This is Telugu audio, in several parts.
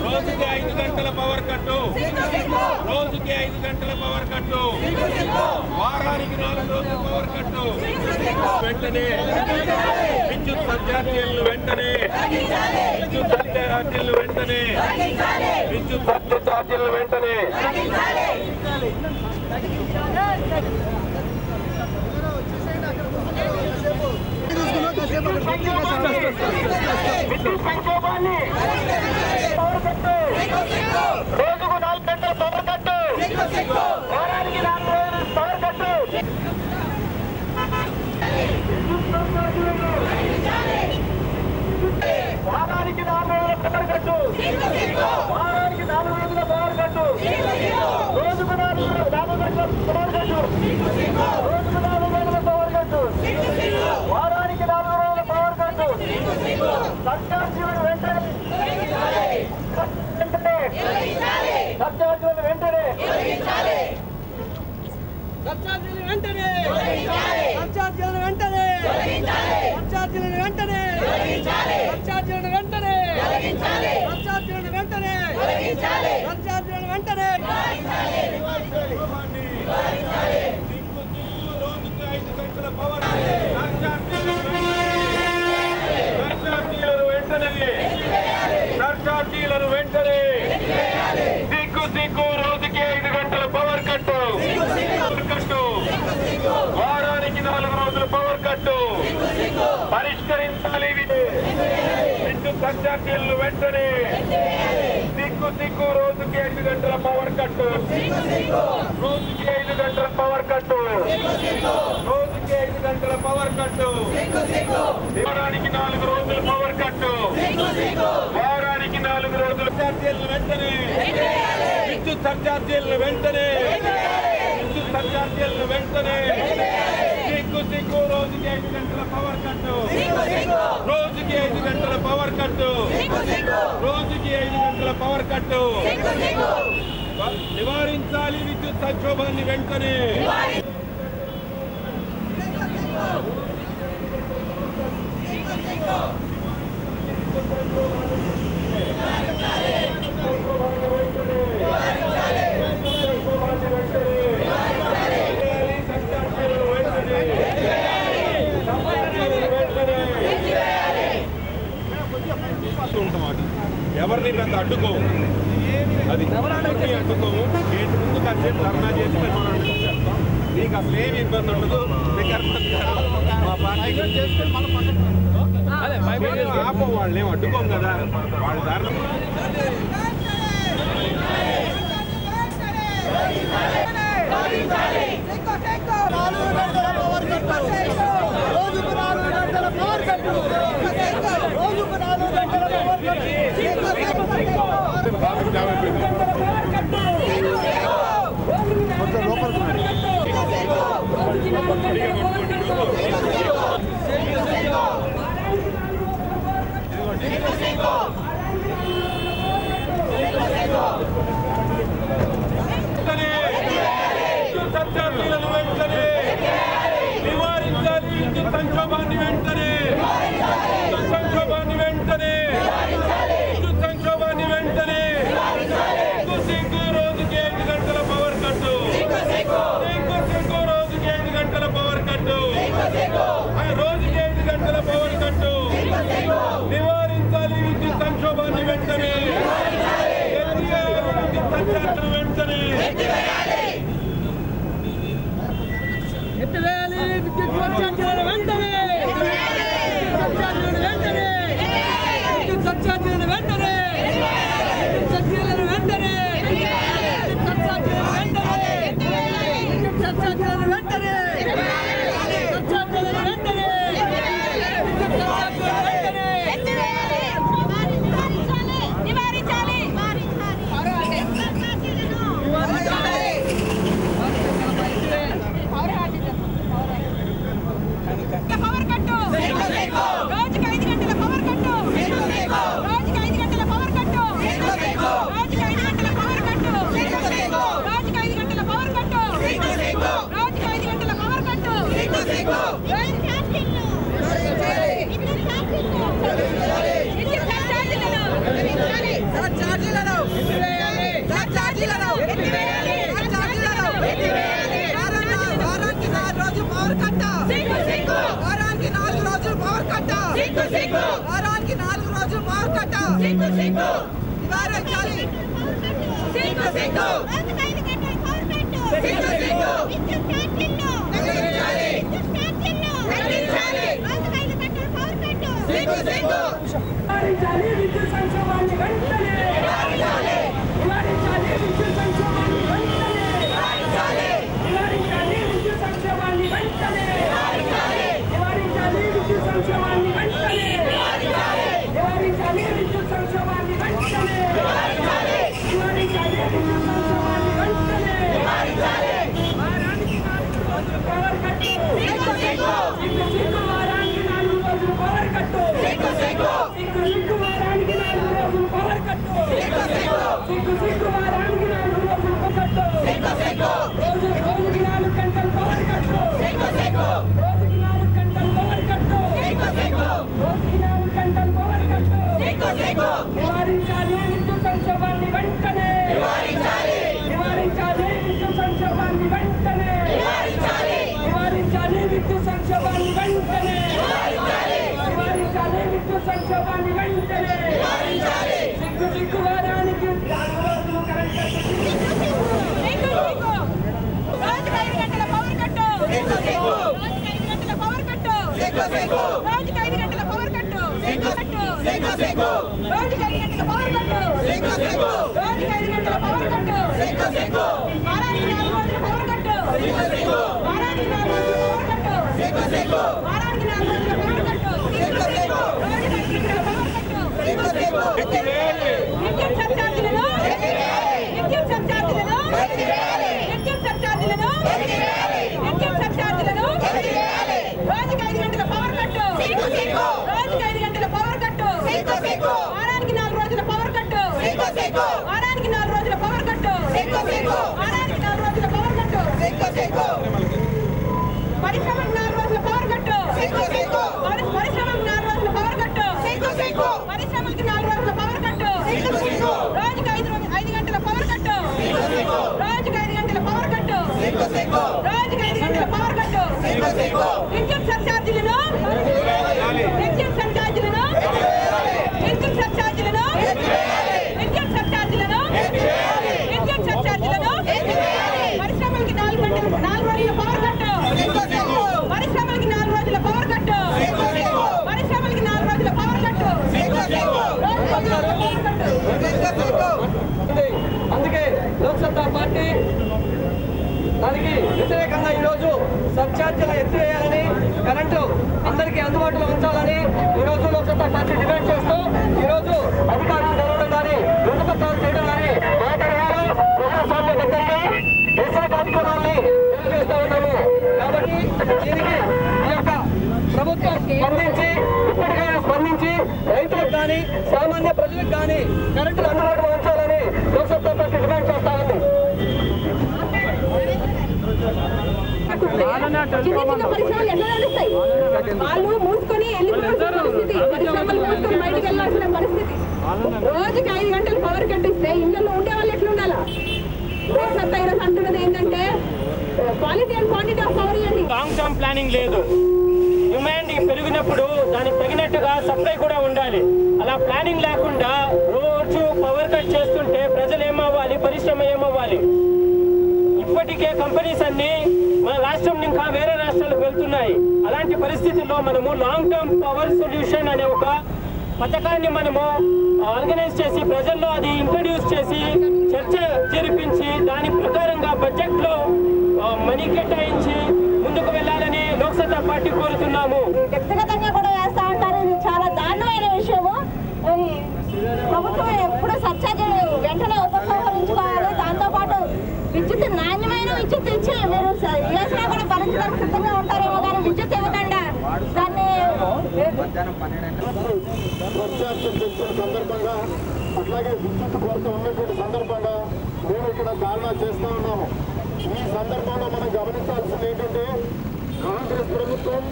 రోజుకి 5 గంటల పవర్ కట్టు, రోజుకి 5 గంటల పవర్ కట్టు, వారానికి 4 రోజుల పవర్ కట్టు. వెంటనే విద్యుత్ సర్ఛార్జీలను వెంటనే విద్యుత్ సర్ఛార్జీలను వెంటనే విద్యుత్ సర్ఛార్జీలను వెంటనే విద్యుత్ సంక్షోభాన్ని రోజుకు 4 గంటల పవర్ కట్టు, వారానికి 4 రోజులు పవర్ కట్టు. వారానికి 4 రోజుల పవర్ కట్టు, వారానికి 4 రోజుల పవర్ కట్టు, రోజుకు 4 గంటల పవర్ కట్టు, రోజుకు 4 రోజుల పవర్ కట్టు, వారానికి 4 రోజుల పవర్ కట్టు. సర్ఛార్జీలను వెంటనే సర్ఛార్జీలను వెంటనే సర్ఛార్జీలను వెంటనే సర్ఛార్జీలను వెంటనే సర్ఛార్జీలను వెంటనే సర్ఛార్జీలను వెంటనే సర్ఛార్జీలను వెంటనే సర్ఛార్జీలను వెంటనే రోజుకి 5 గంటల పవర్ సర్ఛార్జీలను వెంటనే సర్ఛార్జీలను వెంటనే సిగ్గు రోజుకి 5 గంటల పవర్ కట్టు, వారానికి 4 రోజుల పవర్ కట్టు. పరిష్కరించాలి విద్యుత్ సర్ఛార్జీలను వెంటనే. సిగ్గు రోజుకి 5 గంటల పవర్ కట్టు, రోజుకి 5 గంటల పవర్ కట్టు, రోజుకి 5 గంటల పవర్ కట్టు, వారానికి 4 రోజుల పవర్ కట్టు, వారానికి 4 రోజుల సర్ఛార్జీలను వెంటనే విద్యుత్ సర్ఛార్జీలను వెంటనే విద్యుత్ సర్ఛార్జీలను వెంటనే. సిగ్గు రోజుకి 5 గంటల పవర్ కట్టు, రోజుకి 5 గంటల పవర్ కట్టు, రోజుకి 5 గంటల పవర్ కట్టు. నివారించాలి విద్యుత్ సంక్షోభాన్ని వెంటనే. ఎవరిని పెద్ద అడ్డుకోము, అది ఎవరిని అడ్డుకోము. గేటు ముందు కాసేపు ధర్నా చేసి చేస్తాం. నీకు అసలు ఏమి ఇబ్బంది ఉండదు. మా పార్టీ ఆపం, వాళ్ళని ఏం అడ్డుకోం కదా. వాళ్ళ ధర్నా సర్ఛార్జీలను వెంటనే నివారించాలి విద్యుత్ సంక్షోభాన్ని వెంటనే విద్యుత్ సంక్షోభాన్ని వెంటనే విద్యుత్ సంక్షోభాన్ని వెంటనే. సిగ్గు రోజుకి 5 గంటల పవర్ కట్టు, సిగ్గు రోజుకి 5 గంటల పవర్ కట్టు, రోజుకి 5 గంటల పవర్ కట్టు. నివారించాలి విద్యుత్ సంక్షోభాన్ని వెంటనే, విద్యుత్ సర్ఛార్జీలను వెంటనే ఎత్తివేయాలి. విద్యుత్ సర్ఛార్జీలను వెంటనే సర్ఛార్జీలను వెంటనే విద్యుత్ సర్ఛార్జీలను వెంటనే విద్యుత్ సర్ఛార్జీలను వెంటనే విద్యుత్ సర్ఛార్జీలను వెంటనే విద్యుత్ సర్ఛార్జీలను వెంటనే సర్ఛార్జీలను వెంటనే విద్యుత్ సర్ఛార్జీలను వెంటనే నివారించాలి. అందుకే లోక్సత్తా పార్టీ దానికి వ్యతిరేకంగా ఈరోజు సబ్ఛార్జీలు ఎత్తివేయాలని, కరెంటు అందరికీ అందుబాటులో ఉంచాలని ఈరోజు లోక్సత్తా పార్టీ డిమాండ్ చేస్తూ ఈరోజు అధికారులు జరగడం కానీ వినపత్రాలు చేయడం కానీ మాట్లాడారు. ప్రజాస్వామ్యబద్ధంగా వ్యవసాయ కార్యక్రమాన్ని తెలియజేస్తూ ఉన్నాము. కాబట్టి దీనికి ఈ యొక్క ప్రభుత్వం ఇప్పటికైనా స్పందించి రైతులకు కానీ సామాన్య ప్రజలకు కానీ కరెంటు అందుబాటులో ఉంచాలని లోక్సత్తా పార్టీ డిమాండ్ చేస్తా ఉంది. వాళ్ళు మూసుకొని వెళ్ళిపోవాల్సిన పరిస్థితి, పరిశ్రమలు మూసుకొని బయటకు వెళ్ళాల్సిన పరిస్థితి. రోజుకి 5 గంటలు పవర్ కట్టిస్తే ఇళ్లలో ఉండే వాళ్ళు ఎట్లుండాలా? లోక్సత్తా ఈరోజు అంటున్నది ఏంటంటే quality and quantity of power ఇవ్వండి. లాంగ్ టర్మ్ ప్లానింగ్ లేదు. డిమాండ్ పెరిగినప్పుడు దానికి తగినట్టుగా సప్లై కూడా ఉండాలి. అలా ప్లానింగ్ లేకుండా రోజు పవర్ కట్ చేస్తుంటే ప్రజలు ఏమవ్వాలి, పరిశ్రమ ఏమవ్వాలి? ఇప్పటికే కంపెనీస్ అన్ని మన రాష్ట్రం ఇంకా వేరే రాష్ట్రాలకు వెళ్తున్నాయి. అలాంటి పరిస్థితుల్లో మనము లాంగ్ టర్మ్ పవర్ సొల్యూషన్ అనే ఒక పథకాన్ని మనము ఆర్గనైజ్ చేసి ప్రజల్లో అది ఇంట్రడ్యూస్ చేసి చర్చ జరిపించి దాని ప్రకారంగా బడ్జెట్లో మనీ కేటాయించి ముందుకు వెళ్ళాలని లోక్సత్తా పార్టీ కోరుతున్నాము. వ్యక్తిగతంగా కూడా వేస్తా ఉంటారు. ఇది చాలా దారుణమైన విషయము. ప్రభుత్వం ఎప్పుడు సబ్సిడీలు వెంటనే ఉపసంహరించుకోవాలి. దాంతోపాటు విద్యుత్ నాణ్యమైన విద్యుత్ ఇచ్చి మీరు యోజన కూడా భరించడానికి సిద్ధంగా ఉంటారేమో కానీ విద్యుత్ ఇవ్వకుండా దాన్ని సందర్భంగా అట్లాగే విద్యుత్ కొరత ఉన్నటువంటి సందర్భంగా మేము ఇక్కడ ధారణ చేస్తా ఉన్నాము. ఈ సందర్భంలో మనం గమనించాల్సింది ఏంటంటే కాంగ్రెస్ ప్రభుత్వం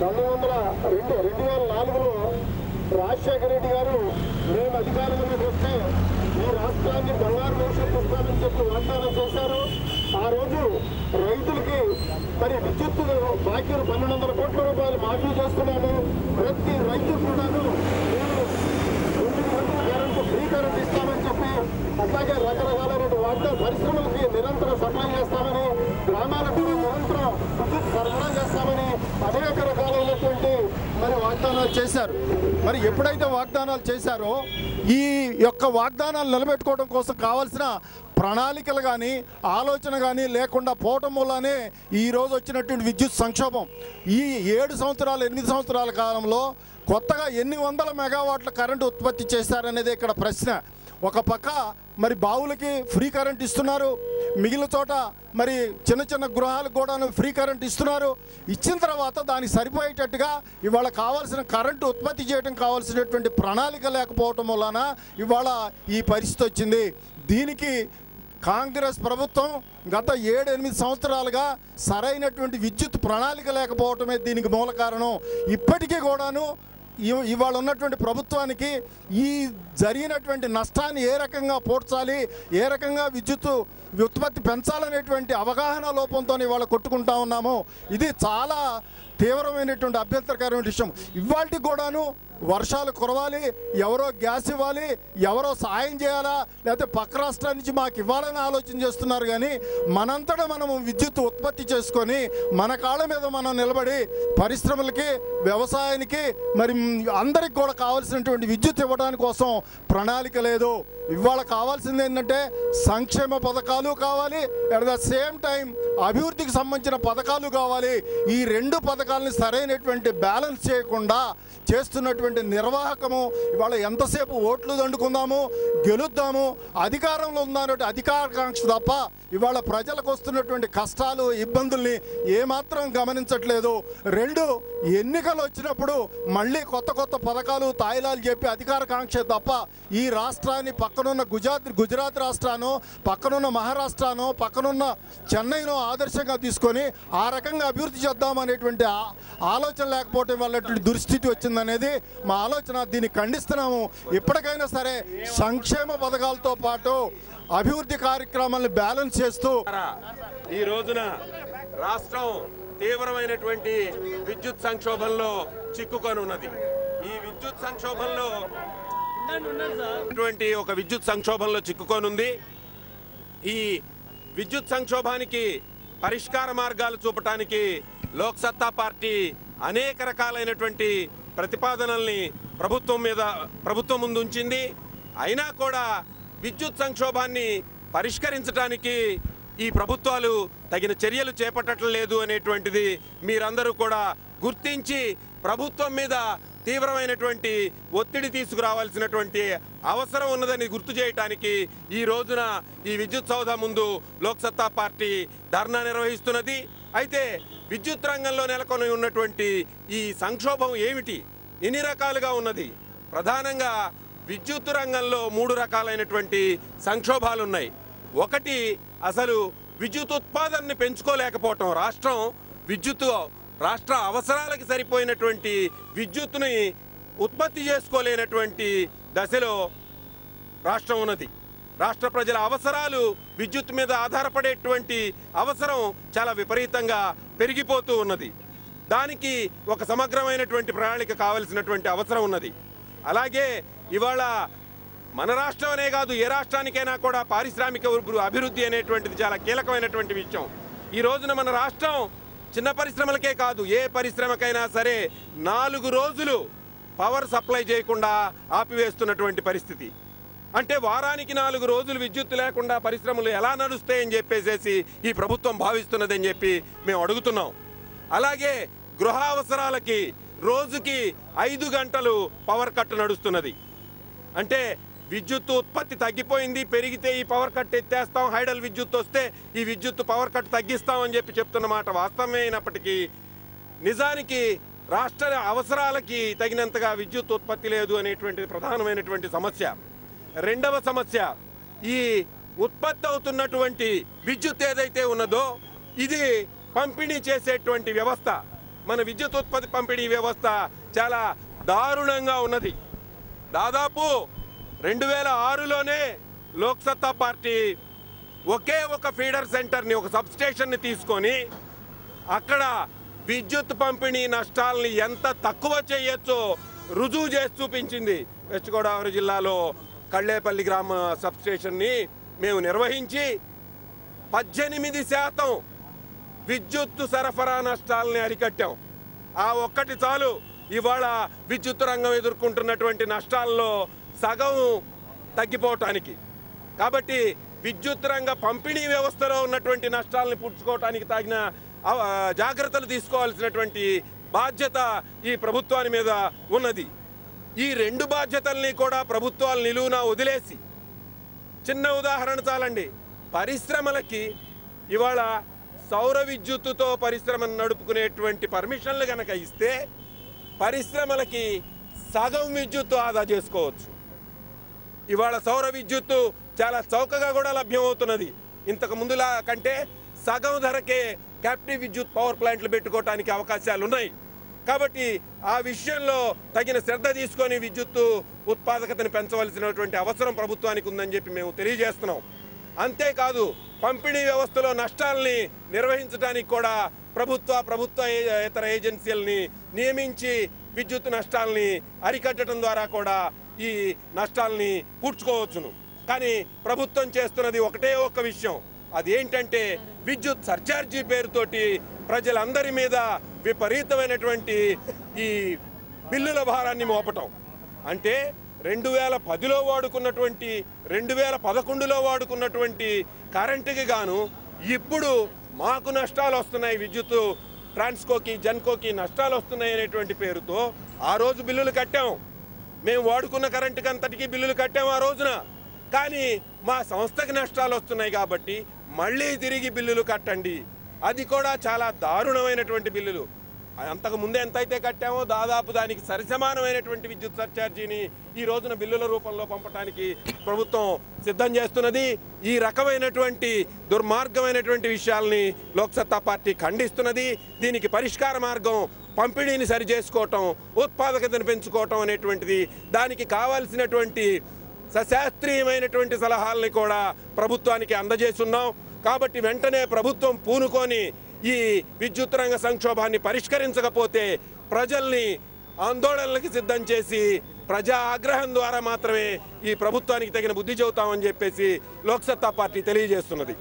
2004లో రాజశేఖర రెడ్డి గారు మేము అధికారంలోకి వస్తే ఈ రాష్ట్రాన్ని బంగారు భవిష్యత్తు ఇస్తామని చెప్పి వాగ్దానం చేశారు. ఆ రోజు రైతులకి మరి విద్యుత్ బాకీలు 1200 కోట్ల రూపాయలు మాఫీ చేస్తున్నాము. ప్రతి రైతు కూడాను 9 మరి వాగ్దానాలు చేశారు. మరి ఎప్పుడైతే వాగ్దానాలు చేశారో ఈ యొక్క వాగ్దానాలు నిలబెట్టుకోవడం కోసం కావాల్సిన ప్రణాళికలు కానీ ఆలోచన కానీ లేకుండా పోవటం వల్లనే ఈరోజు వచ్చినటువంటి విద్యుత్ సంక్షోభం. ఈ 7 సంవత్సరాలు 8 సంవత్సరాల కాలంలో కొత్తగా ఎన్ని వందల మెగావాట్ల కరెంటు ఉత్పత్తి చేశారనేది ఇక్కడ ప్రశ్న. ఒక పక్క మరి బావులకి ఫ్రీ కరెంట్ ఇస్తున్నారు, మిగిలిన చోట మరి చిన్న చిన్న గృహాలకు కూడా ఫ్రీ కరెంట్ ఇస్తున్నారు. ఇచ్చిన తర్వాత దానికి సరిపోయేటట్టుగా ఇవాళ కావాల్సిన కరెంటు ఉత్పత్తి చేయడం కావాల్సినటువంటి ప్రణాళిక లేకపోవటం వలన ఇవాళ ఈ పరిస్థితి వచ్చింది. దీనికి కాంగ్రెస్ ప్రభుత్వం గత 7-8 సంవత్సరాలుగా సరైనటువంటి విద్యుత్ ప్రణాళిక లేకపోవటమే దీనికి మూల కారణం. ఇప్పటికీ కూడాను ఇవాళ ఉన్నటువంటి ప్రభుత్వానికి ఈ జరిగినటువంటి నష్టాన్ని ఏ రకంగా పోడ్చాలి, ఏ రకంగా విద్యుత్ ఉత్పత్తి పెంచాలనేటువంటి అవగాహన లోపంతో ఇవాళ కొట్టుకుంటా ఉన్నాము. ఇది చాలా తీవ్రమైనటువంటి అభ్యంతరకరమైన విషయం. ఇవాళకి కూడాను వర్షాలు కురవాలి, ఎవరో గ్యాస్ ఇవ్వాలి, ఎవరో సాయం చేయాలా, లేకపోతే పక్క రాష్ట్రాల నుంచి మాకు ఇవ్వాలని ఆలోచన చేస్తున్నారు. కానీ మనంతటా మనము విద్యుత్ ఉత్పత్తి చేసుకొని మన కాళ్ళ మీద మనం నిలబడి పరిశ్రమలకి వ్యవసాయానికి మరి అందరికి కూడా కావాల్సినటువంటి విద్యుత్ ఇవ్వడానికి కోసం ప్రణాళిక లేదు. ఇవాళ కావాల్సింది ఏంటంటే సంక్షేమ పథకాలు కావాలి, అట్ ద సేమ్ టైం అభివృద్ధికి సంబంధించిన పథకాలు కావాలి. ఈ 2 పథకాలని సరైనటువంటి బ్యాలెన్స్ చేయకుండా చేస్తున్నటువంటి నిర్వాహకము ఇవాళ ఎంతసేపు ఓట్లు దండుకుందాము, గెలుద్దాము, అధికారంలో ఉందన్నటువంటి అధికారాకాంక్ష తప్ప ఇవాళ ప్రజలకు వస్తున్నటువంటి కష్టాలు ఇబ్బందుల్ని ఏమాత్రం గమనించట్లేదు. 2 ఎన్నికలు వచ్చినప్పుడు మళ్ళీ కొత్త కొత్త పథకాలు తాయిలాలు చెప్పి అధికారకాంక్ష తప్ప ఈ రాష్ట్రాన్ని పక్కనున్న గుజరాత్ రాష్ట్రానో, పక్కనున్న మహారాష్ట్రనో, పక్కనున్న చెన్నైనో ఆదర్శంగా తీసుకొని ఆ రకంగా అభివృద్ధి చేద్దామనేటువంటి ఆలోచన లేకపోవటం వల్ల దుస్థితి వచ్చిందనేది మా ఆలోచన. దీన్ని ఖండిస్తున్నాము. ఇప్పటికైనా సరే సంక్షేమ పథకాలతో పాటు అభివృద్ధి కార్యక్రమాలను బ్యాలెన్స్ చేస్తూ ఈ రోజున రాష్ట్రం తీవ్రమైనటువంటి విద్యుత్ సంక్షోభంలో చిక్కుకొని ఉన్నది. ఈ విద్యుత్ సంక్షోభంలో ఒక విద్యుత్ సంక్షోభంలో చిక్కుకొని ఉంది. ఈ విద్యుత్ సంక్షోభానికి పరిష్కార మార్గాలు చూపటానికి లోక్సత్తా పార్టీ అనేక రకాలైనటువంటి ప్రతిపాదనల్ని ప్రభుత్వం ముందు ఉంచింది. అయినా కూడా విద్యుత్ సంక్షోభాన్ని పరిష్కరించడానికి ఈ ప్రభుత్వాలు తగిన చర్యలు చేపట్టట్లేదు అనేటువంటిది మీరందరూ కూడా గుర్తించి ప్రభుత్వం మీద తీవ్రమైనటువంటి ఒత్తిడి తీసుకురావాల్సినటువంటి అవసరం ఉన్నదని గుర్తు చేయడానికి ఈ రోజున ఈ విద్యుత్ సౌధ ముందు లోక్సత్తా పార్టీ ధర్నా నిర్వహిస్తున్నది. అయితే విద్యుత్ రంగంలో నెలకొని ఉన్నటువంటి ఈ సంక్షోభం ఏమిటి, ఎన్ని రకాలుగా ఉన్నది? ప్రధానంగా విద్యుత్ రంగంలో 3 రకాలైనటువంటి సంక్షోభాలు ఉన్నాయి. ఒకటి, అసలు విద్యుత్ ఉత్పాదనని పెంచుకోలేకపోవటం. రాష్ట్ర అవసరాలకు సరిపోయినటువంటి విద్యుత్తుని ఉత్పత్తి చేసుకోలేనటువంటి దశలో రాష్ట్రం ఉన్నది. రాష్ట్ర ప్రజల అవసరాలు విద్యుత్ మీద ఆధారపడేటువంటి అవసరం చాలా విపరీతంగా పెరిగిపోతూ ఉన్నది. దానికి ఒక సమగ్రమైనటువంటి ప్రణాళిక కావలసినటువంటి అవసరం ఉన్నది. అలాగే ఇవాళ మన రాష్ట్రమే కాదు, ఏ రాష్ట్రానికైనా కూడా పారిశ్రామిక అభివృద్ధి అనేటువంటిది చాలా కీలకమైనటువంటి విషయం. ఈ రోజున మన రాష్ట్రం చిన్న పరిశ్రమలకే కాదు, ఏ పరిశ్రమకైనా సరే 4 రోజులు పవర్ సప్లై చేయకుండా ఆపివేస్తున్నటువంటి పరిస్థితి. అంటే వారానికి 4 రోజులు విద్యుత్ లేకుండా పరిశ్రమలు ఎలా నడుస్తాయని చెప్పేసి ఈ ప్రభుత్వం భావిస్తున్నదని చెప్పి మేము అడుగుతున్నాం. అలాగే గృహ అవసరాలకి రోజుకి 5 గంటలు పవర్ కట్ నడుస్తున్నది. అంటే విద్యుత్ ఉత్పత్తి తగ్గిపోయింది, పెరిగితే ఈ పవర్ కట్ ఎత్తేస్తాం, హైడల్ విద్యుత్ వస్తే ఈ విద్యుత్ పవర్ కట్ తగ్గిస్తామని చెప్తున్న మాట వాస్తవమే అయినప్పటికీ నిజానికి రాష్ట్ర అవసరాలకి తగినంతగా విద్యుత్ ఉత్పత్తి లేదు అనేటువంటి ప్రధానమైనటువంటి సమస్య. రెండవ సమస్య, ఈ ఉత్పత్తి అవుతున్నటువంటి విద్యుత్ ఏదైతే ఉన్నదో ఇది పంపిణీ చేసేటువంటి వ్యవస్థ, మన విద్యుత్ ఉత్పత్తి పంపిణీ వ్యవస్థ చాలా దారుణంగా ఉన్నది. దాదాపు 2006లోనే లోక్సత్తా పార్టీ ఒకే ఒక ఫీడర్ సెంటర్ని, ఒక సబ్స్టేషన్ని తీసుకొని అక్కడ విద్యుత్ పంపిణీ నష్టాలని ఎంత తక్కువ చేయొచ్చో రుజువు చేసి చూపించింది. వెస్ట్ గోదావరి జిల్లాలో కళ్ళేపల్లి గ్రామ సబ్స్టేషన్ని మేము నిర్వహించి 18% విద్యుత్ సరఫరా నష్టాలని అరికట్టాం. ఆ ఒక్కటి చాలు ఇవాళ విద్యుత్ రంగం ఎదుర్కొంటున్నటువంటి నష్టాల్లో సగం తగ్గిపోవటానికి. కాబట్టి విద్యుత్ రంగ పంపిణీ వ్యవస్థలో ఉన్నటువంటి నష్టాలను పూడ్చుకోవటానికి తగిన జాగ్రత్తలు తీసుకోవాల్సినటువంటి బాధ్యత ఈ ప్రభుత్వాని మీద ఉన్నది. ఈ రెండు బాధ్యతల్ని కూడా ప్రభుత్వాలు నిలువునా వదిలేసి, చిన్న ఉదాహరణ చాలండి, పరిశ్రమలకి ఇవాళ సౌర విద్యుత్తుతో పరిశ్రమను నడుపుకునేటువంటి పర్మిషన్లు కనుక ఇస్తే పరిశ్రమలకి సగం విద్యుత్తు ఆదా చేసుకోవచ్చు. ఇవాళ సౌర విద్యుత్తు చాలా చౌకగా కూడా లభ్యమవుతున్నది. ఇంతకు ముందులా కంటే సగం ధరకే క్యాప్టివ్ విద్యుత్ పవర్ ప్లాంట్లు పెట్టుకోవడానికి అవకాశాలు ఉన్నాయి. కాబట్టి ఆ విషయంలో తగిన శ్రద్ధ తీసుకొని విద్యుత్తు ఉత్పాదకతను పెంచవలసినటువంటి అవసరం ప్రభుత్వానికి ఉందని చెప్పి మేము తెలియజేస్తున్నాం. అంతేకాదు పంపిణీ వ్యవస్థలో నష్టాలని నిర్వహించడానికి కూడా ప్రభుత్వేతర ఏజెన్సీలని నియమించి విద్యుత్ నష్టాలని అరికట్టడం ద్వారా కూడా ఈ నష్టాలని పూడ్చుకోవచ్చును. కానీ ప్రభుత్వం చేస్తున్నది ఒకటే ఒక్క విషయం, అదేంటంటే విద్యుత్ సర్ఛార్జీ పేరుతోటి ప్రజలందరి మీద విపరీతమైనటువంటి ఈ బిల్లుల భారాన్ని మోపటం. అంటే 2010లో వాడుకున్నటువంటి 2011లో వాడుకున్నటువంటి కరెంటుకి గాను ఇప్పుడు మాకు నష్టాలు వస్తున్నాయి, విద్యుత్ ట్రాన్స్కోకి జెన్కోకి నష్టాలు వస్తున్నాయి అనేటువంటి పేరుతో ఆ రోజు బిల్లులు కట్టాం. మేము వాడుకున్న కరెంటుకి అంతటికీ బిల్లులు కట్టాము ఆ రోజున. కానీ మా సంస్థకి నష్టాలు వస్తున్నాయి కాబట్టి మళ్ళీ తిరిగి బిల్లులు కట్టండి. అది కూడా చాలా దారుణమైనటువంటి బిల్లులు. అంతకు ముందే ఎంతైతే కట్టామో దాదాపు దానికి సరిసమానమైనటువంటి విద్యుత్ సర్ఛార్జీని ఈ రోజున బిల్లుల రూపంలో పంపడానికి ప్రభుత్వం సిద్ధం చేస్తున్నది. ఈ రకమైనటువంటి దుర్మార్గమైనటువంటి విషయాల్ని లోక్సత్తా పార్టీ ఖండిస్తున్నది. దీనికి పరిష్కార మార్గం పంపిణీని సరిచేసుకోవటం, ఉత్పాదకతను పెంచుకోవటం అనేటువంటిది. దానికి కావాల్సినటువంటి సశాస్త్రీయమైనటువంటి సలహాలని కూడా ప్రభుత్వానికి అందజేస్తున్నాం. కాబట్టి వెంటనే ప్రభుత్వం పూనుకొని ఈ విద్యుత్ రంగ సంక్షోభాన్ని పరిష్కరించకపోతే ప్రజల్ని ఆందోళనలకి సిద్ధం చేసి ప్రజా ఆగ్రహం ద్వారా మాత్రమే ఈ ప్రభుత్వానికి తగిన బుద్ధి చెబుతామని చెప్పేసి లోక్సత్తా పార్టీ తెలియజేస్తున్నది.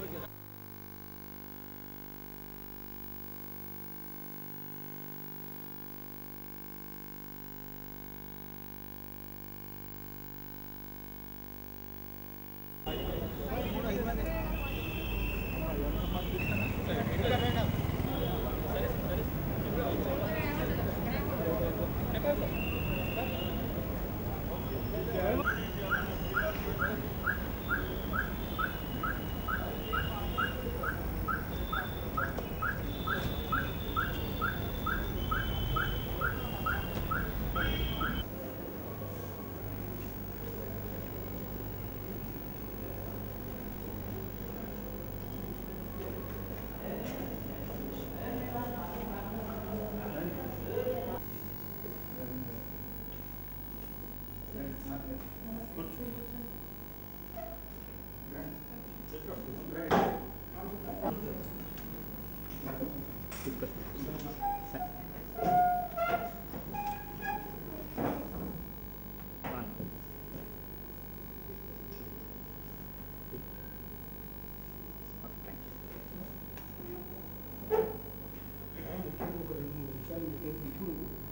ఇప్పుడు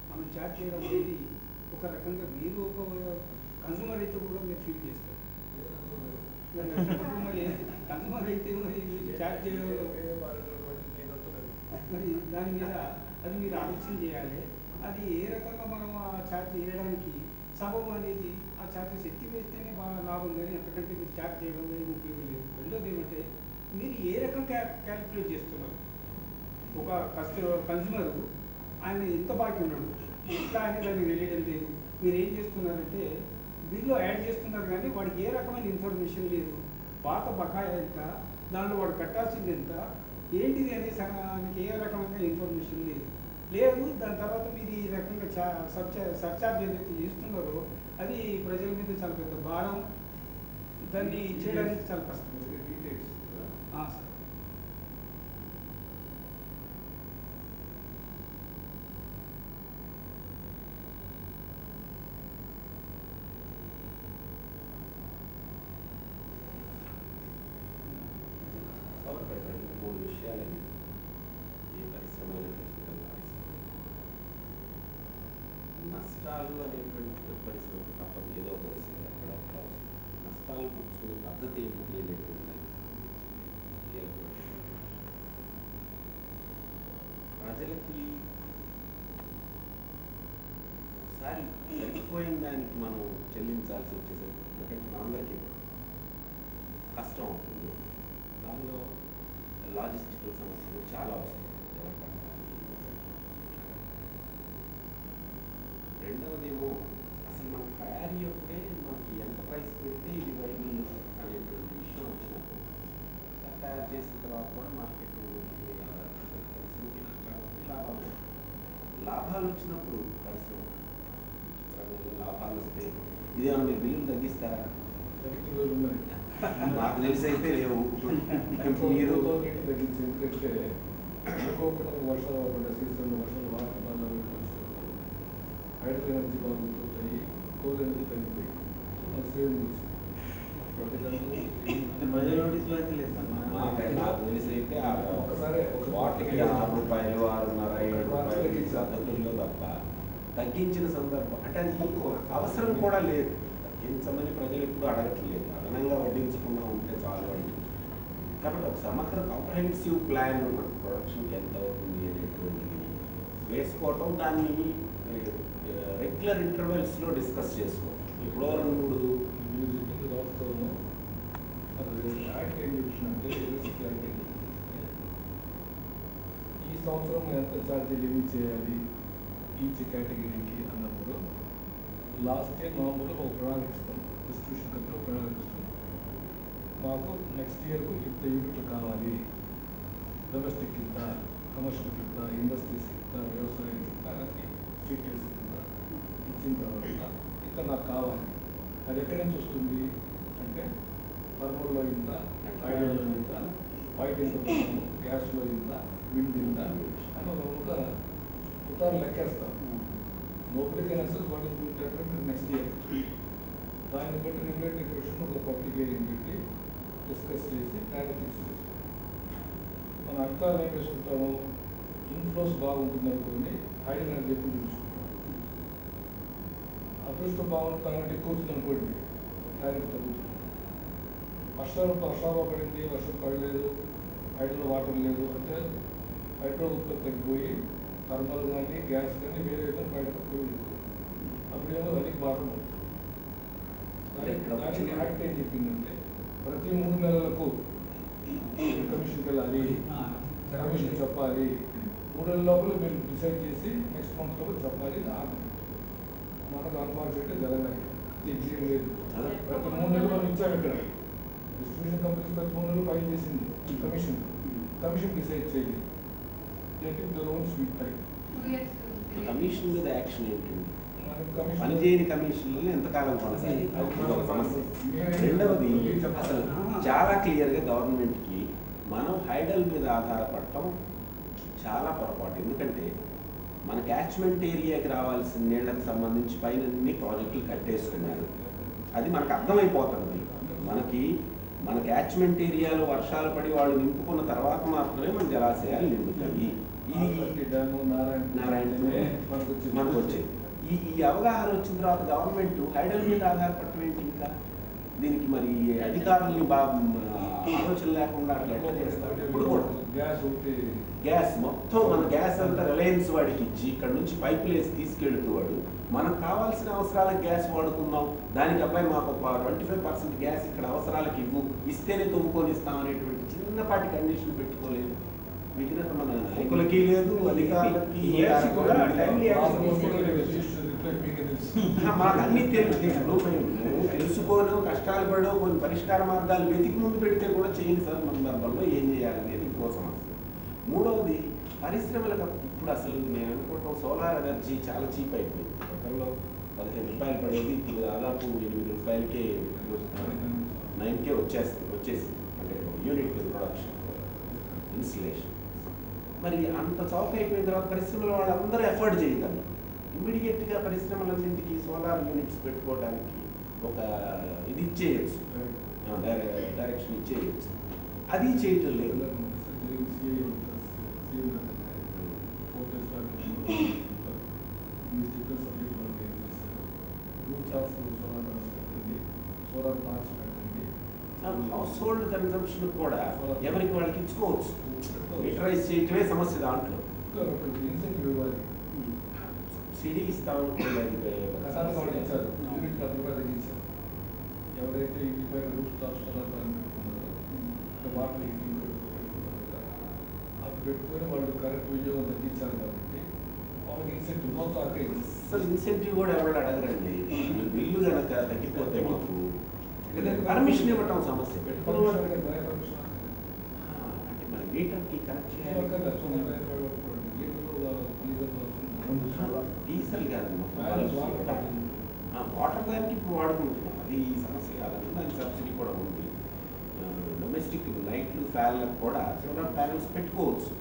మనం చాట్ చేయడం అనేది ఒక రకంగా మీరు ఒక కన్సూమర్ అయితే కూడా మీరు ఫీల్ చేస్తారు. మరి కన్సూమర్ అయితే మరి చాట్ చేయడం మరి దాని మీద అది మీరు ఆలోచన చేయాలి. అది ఏ రకంగా మనం ఆ చార్జ్ చేయడానికి సబబు అనేది ఆ చార్జెస్ ఎత్తి వేస్తేనే బాగా లాభం, కానీ అంతకంటే మీరు చార్జ్ చేయడం ఏమి ఉపయోగం లేదు. రెండోది ఏమంటే మీరు ఏ రకంగా క్యాలిక్యులేట్ చేస్తున్నారు. ఒక కన్స్యూమర్ ఆయన ఎంత బాకీ ఉన్నాడు, ఎట్లా అనేది దానికి తెలియడం లేదు. మీరు ఏం చేస్తున్నారంటే బిల్లు యాడ్ చేస్తున్నారు కానీ వాడికి ఏ రకమైన ఇన్ఫర్మేషన్ లేదు. పాత బకాయి ఎంత, దానిలో వాడు కట్టాల్సింది ఎంత, ఏంటిది అనే దానికి ఏ రకమైన ఇన్ఫర్మేషన్ లేదు. దాని తర్వాత మీరు ఈ రకంగా సర్చార్జ్ ఏదైతే చేస్తున్నారో అది ప్రజల మీద చాలా పెద్ద భారం. దాన్ని చేయడానికి చాలా కష్టం. సార్ నష్టాలు అనేటువంటి పరిస్థితి తప్పదు, ఏదో పరిస్థితి అక్కడ నష్టాలు కూర్చుకునే పద్ధతి ఏమిటి అనేటువంటి ప్రజలకి ఒకసారి జరిగిపోయిన దానికి మనం చెల్లించాల్సి వచ్చేసరికి ఎందుకంటే మనందరికీ కష్టం అవుతుంది. దానిలో లాజిస్టికల్ సమస్యలు చాలా వస్తాయి. రెండవదేమో అసలు మనకు తయారీ అప్పుడే మనకి ఎంత ప్రైస్ పెడితే ఇది వైబుల్ అనేటువంటి విషయం వచ్చినప్పుడు తయారు చేసిన తర్వాత కూడా మార్కెట్ లాభాలు వచ్చినప్పుడు పరిశ్రమ లాభాలు వస్తే ఇదేమన్నా మీరు బిల్లులు తగ్గిస్తారా? నాకు తెలిసి అయితే లేవు. మీరు తగ్గించి ఎందుకంటే వర్షాలు పడ్డ సీజన్లో వర్షాలు వాతావరణం హైడ్రో ఎనర్జీ బాగుంటాయి, కోల్ ఎనర్జీ తగ్గిపోయి సేమ్ నాకు తెలిసి అయితే వాటికి 6 రూపాయలు 6.5 7 రూపాయలు పద్ధతుల్లో తప్ప తగ్గించిన సందర్భం అంటే అది అవసరం కూడా లేదు. తగ్గించమని ప్రజలు ఎప్పుడు అడగట్లేదు, అదనంగా వడ్డించకుండా ఉంటే చాలు అండి. కాబట్టి ఒక సమగ్ర కాంప్రహెన్సివ్ ప్లాన్ మన ప్రొడక్షన్కి ఎంత అవుతుంది అనేటువంటిది వేసుకోవటం, దాన్ని రెగ్యులర్ ఇంటర్వెల్స్లో డిస్కస్ చేసుకోవడం. ఎప్పుడో 2-3 రాష్ట్రంలో యాక్ట్ ఏం చెప్తుందంటే ఈ సంవత్సరం ఎంత ఛార్జీలు ఏమి చేయాలి ఈచ్ కేటగిరీకి అన్నప్పుడు లాస్ట్ ఇయర్ నవంబర్లో ఒక ప్రణాళిక ఇస్తాం, డిస్ట్రిబ్యూషన్ కంపెనీ ప్రణాళిక ఇస్తాం. మాకు నెక్స్ట్ ఇయర్కు ఇంత యూనిట్లు కావాలి, డొమెస్టిక్ ఇంత, కమర్షియల్ ఇంత, ఇండస్ట్రీస్ ఇంత, వ్యవసాయం ఇంత, స్ట్రీట్ ఇంత ఇచ్చిన తర్వాత ఇంత నాకు కావాలి. అది ఎక్కడి నుంచి వస్తుంది అంటే థర్మల్లో ఇంత, ఐరన్లో ఇంత, వైట్ ఇంత, గ్యాస్లో ఇంత, విండ్ ఇంత అని ఒక ఉత్తరాలు లెక్కేస్తాం. Nobody what is going to happen next year. దాన్ని బట్టి రెగ్యులేటరీ క్వశ్చన్ ఒక పబ్లిక్ ఏరియా పెట్టి డిస్కస్ చేసి టారిఫ్ ఫిక్స్ చేస్తాం. మన అర్థాలు ఏం చేసుకుంటాము, ఇన్ఫ్లోస్ బాగుంటుంది అనుకోండి, హైడ్రో ఎనర్జీ ఎక్కువ చూసుకుంటాం. అదృష్టం బాగుంటుందంటే ఎక్కువ వచ్చింది అనుకోండి, టారిఫ్ తగ్గుతుంది. వర్షాలు పడింది, వర్షం పడలేదు, హైడ్రో వాటర్ లేదు అంటే హైడ్రో ఉత్పత్తి తగ్గిపోయి థర్మల్ కానీ గ్యాస్ కానీ వేరే విధంగా బయటకు పోయింది. అప్పుడేమో అది బాటం ఉంటుంది. దానికి యాక్ట్ ఏం చెప్పిందంటే ప్రతి 3 నెలలకు కమిషన్కి వెళ్ళాలి, కమిషన్ చెప్పాలి, 3 నెలల లోపల మీరు డిసైడ్ చేసి నెక్స్ట్ మంత్ లోపల చెప్పాలి. మనకు అన్ఫార్చునేట్గా జరగాలి, ఎగ్జామ్ లేదు. ప్రతి 3 నెలలు మనం ఇచ్చాము. ఇక్కడ డిస్ట్రిబ్యూషన్ కంపెనీస్ ప్రతి 3 నెలలు ఫైల్ చేసింది కమిషన్ డిసైడ్ చేయాలి. కమిషన్ మీద యాక్షన్ ఏంటండి? పనిచేయని కమిషన్లు ఎంతకాలం కొనసాగి ఒక సమస్య. రెండవది అసలు చాలా క్లియర్గా గవర్నమెంట్కి మనం హైడల్ మీద ఆధారపడటం చాలా పొరపాటు. ఎందుకంటే మన క్యాచ్మెంట్ ఏరియాకి రావాల్సిన నీళ్లకు సంబంధించి పైన అన్ని ప్రాజెక్టులు కట్టేసుకున్నారు. అది మనకు అర్థమైపోతుంది. మన క్యాచ్మెంట్ ఏరియాలో వర్షాలు పడి వాళ్ళు నింపుకున్న తర్వాత మాత్రమే మన జలాశయాలు నిండుతాయి. మనకు వచ్చేది ఈ అవగాహన వచ్చిన తర్వాత గవర్నమెంట్ హైడల్ మీద ఆధారపడటం ఏంటి? ఇంకా దీనికి మరి అధికారులని ఆలోచన లేకుండా అట్లా ఎట్లా చేస్తారు? ఇప్పుడు కూడా గ్యాస్ మొత్తం మన గ్యాస్ అంతా రిలయన్స్ వాడికి ఇచ్చి ఇక్కడ నుంచి పైపులు వేసి తీసుకెళ్తూ వాడు మనకు కావాల్సిన అవసరాలకు గ్యాస్ వాడుకుందాం, దానికి అబ్బాయి మాకు 25% గ్యాస్ ఇక్కడ అవసరాలకు ఇస్తేనే తొమ్ముకొని ఇస్తాం అనేటువంటి చిన్నపాటి కండిషన్ పెట్టుకోలేదు. విఘ్నత మన నాయకులకి లేదు, అధికారులకి మాకు అన్ని తెలుసుకోను, కష్టాలు పడో కొన్ని పరిష్కార మార్గాలు వెతికి ముందు పెడితే కూడా చేయని సందర్భంలో ఏం చేయాలనేది ఇంకో సమస్య. మూడవది పరిశ్రమలకు ఇప్పుడు అసలు నేను అనుకుంటాం సోలార్ ఎనర్జీ చాలా చీప్ అయిపోయింది. గతంలో 15 రూపాయలు పడేది ఇప్పుడు దాదాపు 8 రూపాయలకే 9K వచ్చేసి అంటే యూనిట్ ప్రొడక్షన్ ఇన్స్టలేషన్. మరి అంత చౌక అయిపోయిన తర్వాత పరిశ్రమల వాళ్ళందరూ ఎఫర్ట్ చేయగలరు. ఇమ్మీడియట్గా పరిశ్రమలన్నింటికి సోలార్ యూనిట్స్ పెట్టుకోవడానికి ఒక ఇది ఇచ్చేయచ్చు, డైరెక్షన్ ఇచ్చేయచ్చు. అది చేయటం లేదు. రూఫ్ సోలార్ ప్యానల్స్ పెట్టండి, సోలార్ ప్లాంట్స్ పెట్టండి. హౌస్ హోల్డ్ కన్సంప్షన్ కూడా ఎవరికి వాళ్ళకి ఇచ్చుకోవచ్చు. మీటరైజ్ చేయటమే సమస్య దాంట్లో. ఇన్సెంటివ్ ఇవ్వాలి. సబ్సిడీ ఇస్తాము కసానికి వాళ్ళు ఇచ్చారు, యూనిట్ రూపాయలు తగ్గించారు. ఎవరైతే ఇంటిపైన రూఫ్ టాప్ సోలార్ ప్యానల్ పెట్టుకున్నారో వాటర్ హీటింగ్ పెట్టుకుంటారు కదా, అది పెట్టుకొని వాళ్ళు కరెంట్ వినియోగం తగ్గించారు కాబట్టి వాళ్ళకి ఇన్సెంటివ్ మొత్తం అక్కడ అసలు ఇన్సెంటివ్ కూడా ఎవరు అడగరండి. బిల్లు కనుక తగ్గిపోతే మాకు పర్మిషన్ ఇవ్వటం సమస్య. పెట్టుకున్న అంటే మన మీటర్కి కనెక్ట్ చేయాలి. డీజిల్ కాదు, వాటర్ దానికి ఇప్పుడు వాడుకుంటున్నాం. అది సమస్య కాదండి, దానికి సబ్సిడీ కూడా ఉంది. డొమెస్టిక్ లైట్లు ఫ్యాన్లకు కూడా సోలార్ ప్యానల్స్ పెట్టుకోవచ్చు.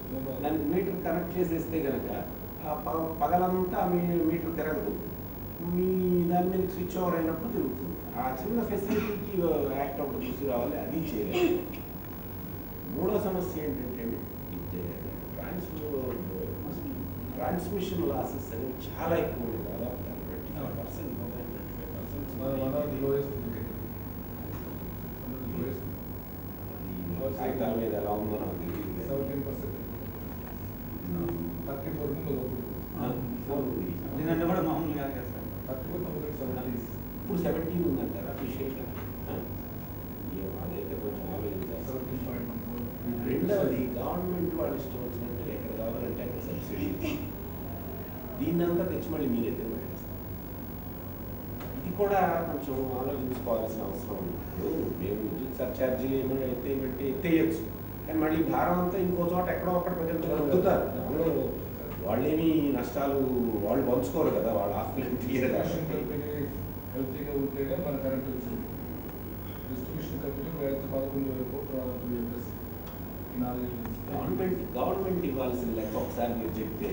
దానికి మీటర్ కనెక్ట్ చేసేస్తే కనుక పగలంతా మీ మీటర్ తిరగదు, మీ దాని మీద స్విచ్ ఓవర్ అయినప్పుడు తిరుగుతుంది. ఆ చిన్న ఫెసిలిటీకి యాక్ట్ ఒకటి తీసుకురావాలి, అది చేయలేదు. మూడో సమస్య ఏంటంటే ట్రాన్స్మిషన్ లాసెస్ అనేవి చాలా ఎక్కువ ఉన్నాయి. దాదాపు 25%, 25%. కాగితాల మీద ఎలా ఉందో నాకు తెలియదు. 17%. 34 దీనంటే కూడా మామూలుగా చేస్తారు. 34 ఇప్పుడు 17 ఉందంటారా అఫీషియల్గా? అదైతే కొంచెం ఆలోచించాలి. 17.14. రెండవది గవర్నమెంట్ వాళ్ళు ఇష్టం వచ్చినట్టు ఎక్కడ కావాలంటే అక్కడ సబ్సిడీ, దీన్నంతా తెచ్చి మళ్ళీ మీరే తినబెట్టేస్తారు. ఇది కూడా కొంచెం ఆలోచించుకోవాల్సిన అవసరం ఉంది. ఇప్పుడు మేము విద్యుత్ సర్ఛార్జీలు ఏమైతే ఎత్తేయచ్చు, కానీ మళ్ళీ భారం అంతా ఇంకో చోట ఎక్కడో ఒకటి ప్రజలతో రుద్దుతారు. వాళ్ళేమి నష్టాలు వాళ్ళు పంచుకోరు కదా, వాళ్ళ ఆస్తులు క్లియర్ హెల్తీగా ఉంటేనే మన కరెంట్ వచ్చింది. డిస్ట్రిబ్యూషన్ కంపెనీ 11,000 కోట్లు గవర్నమెంట్ ఇవ్వాల్సిన లెక్క ఒకసారి మీరు చెప్తే,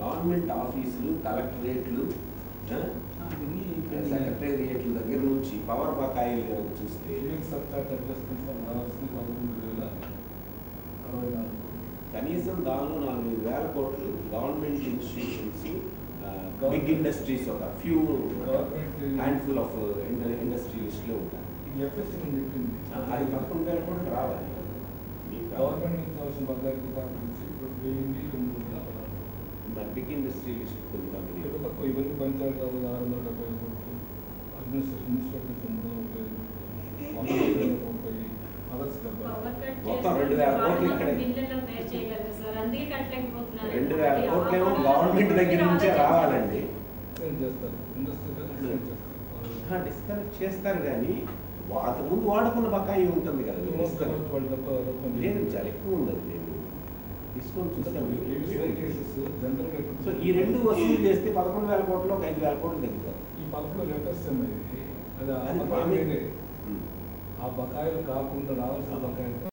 గవర్నమెంట్ ఆఫీసులు, కలెక్టరేట్లు, సెక్రటేరియట్ల దగ్గర నుంచి పవర్ బకాయిలు కనుక చూస్తే కనీసం దానిలో 4,000 కోట్లు గవర్నమెంట్ ఇన్స్టిట్యూషన్స్, బిగ్ ఇండస్ట్రీస్, ఒక ఫ్యూ హ్యాండ్ఫుల్ ఆఫ్ ఇండస్ట్రీ లిస్ట్లో ఉంటాయి. అది 11,000 కోట్లు రావాలి. గవర్నమెంట్ అవసరం బకాయి డిపార్ట్మెంట్ ఇప్పుడు 1,200 మరి బిగ్ ఇండస్ట్రీ లిస్ట్ కొన్ని కంపెనీలు తక్కువ. ఇవన్నీ పంచాయతీ 670 కోట్లు, అడ్మినిస్ట్రేషన్ మున్సిపాలిటీ 130 మొత్తం 2,000 కోట్లు ఇక్కడ. 2,000 కోట్లేమో గవర్నమెంట్ దగ్గర నుంచే రావాలండి. డిస్కనెక్ట్ చేస్తారు కానీ ముందు వాడుకున్న బకాయి ఉంటుంది కదా, లేదు చాలా ఎక్కువ ఉంది. అది నేను తీసుకొని చూస్తాను. సో ఈ రెండు వసూలు చేస్తే 11,000 కోట్లు, 5,000 కోట్లు తగ్గిపోతుంది. ఈ పప్పులో లెటర్స్ అది ఆ బకాయిలు కాకుండా రావాల్సిన బకాయిలు